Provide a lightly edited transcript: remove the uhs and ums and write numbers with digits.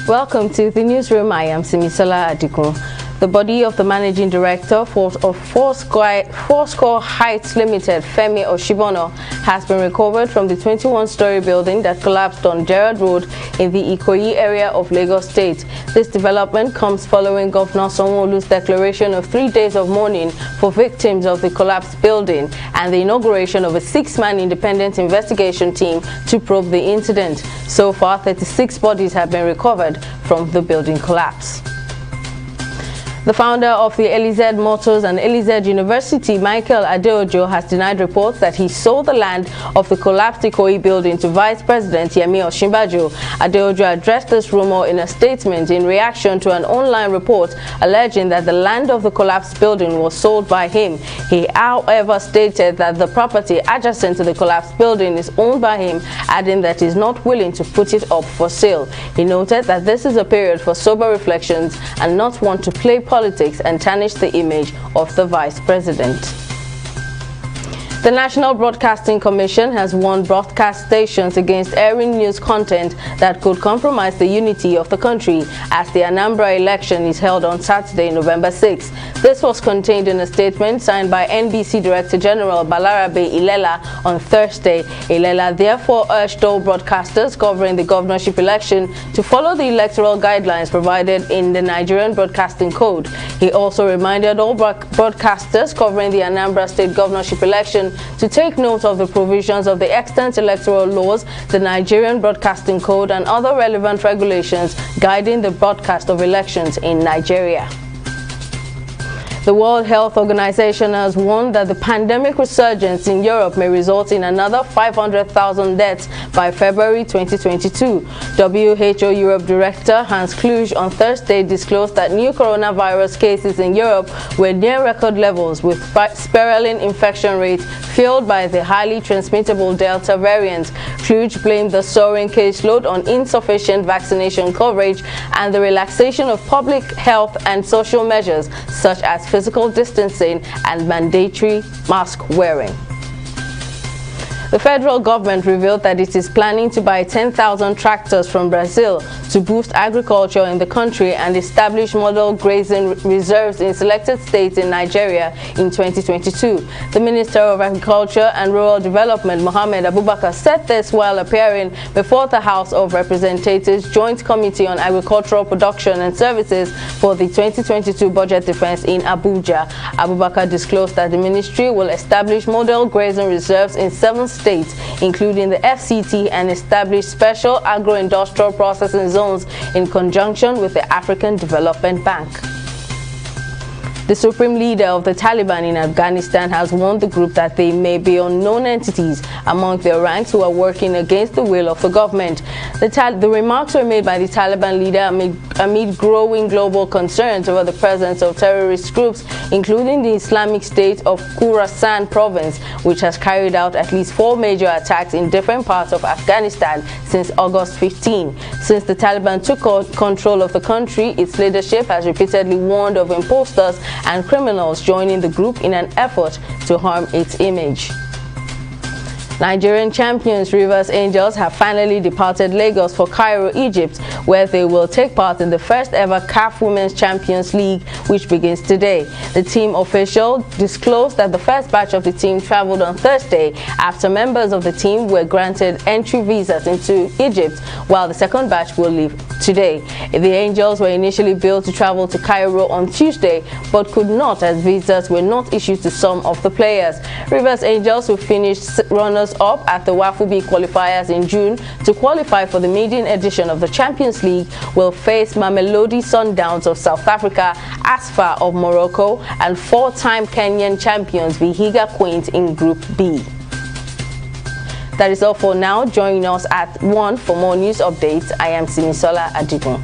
Welcome to the newsroom. I am Simisola Adiojo. The body of the managing director of Fourscore Heights Limited, Femi Oshibono, has been recovered from the 21-story building that collapsed on Gerrard Road in the Ikoyi area of Lagos State. This development comes following Governor Sanwo-Olu's declaration of 3 days of mourning for victims of the collapsed building and the inauguration of a 6-man independent investigation team to probe the incident. So far, 36 bodies have been recovered from the building collapse. The founder of the LEZ Motors and LEZ University, Michael Adiojo, has denied reports that he sold the land of the collapsed Ikoyi building to Vice President Yemi Osinbajo. Adiojo addressed this rumor in a statement in reaction to an online report alleging that the land of the collapsed building was sold by him. He, however, stated that the property adjacent to the collapsed building is owned by him, adding that he is not willing to put it up for sale. He noted that this is a period for sober reflections and not one to play politics and tarnish the image of the Vice President. The National Broadcasting Commission has warned broadcast stations against airing news content that could compromise the unity of the country as the Anambra election is held on Saturday, November 6. This was contained in a statement signed by NBC Director General Balarabe Ilela on Thursday. Ilela therefore urged all broadcasters covering the governorship election to follow the electoral guidelines provided in the Nigerian Broadcasting Code. He also reminded all broadcasters covering the Anambra State governorship election to take note of the provisions of the extant electoral laws, the Nigerian Broadcasting Code, and other relevant regulations guiding the broadcast of elections in Nigeria. The World Health Organization has warned that the pandemic resurgence in Europe may result in another 500,000 deaths by February 2022. WHO Europe Director Hans Kluge on Thursday disclosed that new coronavirus cases in Europe were near record levels, with spiraling infection rates fueled by the highly transmittable Delta variant. Kluge blamed the soaring caseload on insufficient vaccination coverage and the relaxation of public health and social measures such as physical distancing and mandatory mask wearing. The federal government revealed that it is planning to buy 10,000 tractors from Brazil to boost agriculture in the country and establish model grazing reserves in selected states in Nigeria in 2022. The Minister of Agriculture and Rural Development, Mohammed Abubakar, said this while appearing before the House of Representatives Joint Committee on Agricultural Production and Services for the 2022 budget defense in Abuja. Abubakar disclosed that the ministry will establish model grazing reserves in 7 states, including the FCT, and establish special agro-industrial processing zones in conjunction with the African Development Bank. The supreme leader of the Taliban in Afghanistan has warned the group that there may be unknown entities among their ranks who are working against the will of the government. The remarks were made by the Taliban leader amid growing global concerns over the presence of terrorist groups, including the Islamic State of Khorasan province, which has carried out at least 4 major attacks in different parts of Afghanistan since August 15. Since the Taliban took control of the country, its leadership has repeatedly warned of imposters and criminals joining the group in an effort to harm its image. Nigerian champions Rivers Angels have finally departed Lagos for Cairo, Egypt, where they will take part in the first ever CAF Women's Champions League, which begins today. The team official disclosed that the first batch of the team traveled on Thursday after members of the team were granted entry visas into Egypt, while the second batch will leave today. The Angels were initially billed to travel to Cairo on Tuesday, but could not as visas were not issued to some of the players. Rivers Angels, who finished runners-up at the WAFUB qualifiers in June to qualify for the maiden edition of the Champions League, will face Mamelodi Sundowns of South Africa, Asfa of Morocco, and 4-time Kenyan champions Vihiga Queens in Group B. That is all for now. Join us at 1 for more news updates. I am Simisola Adiojo.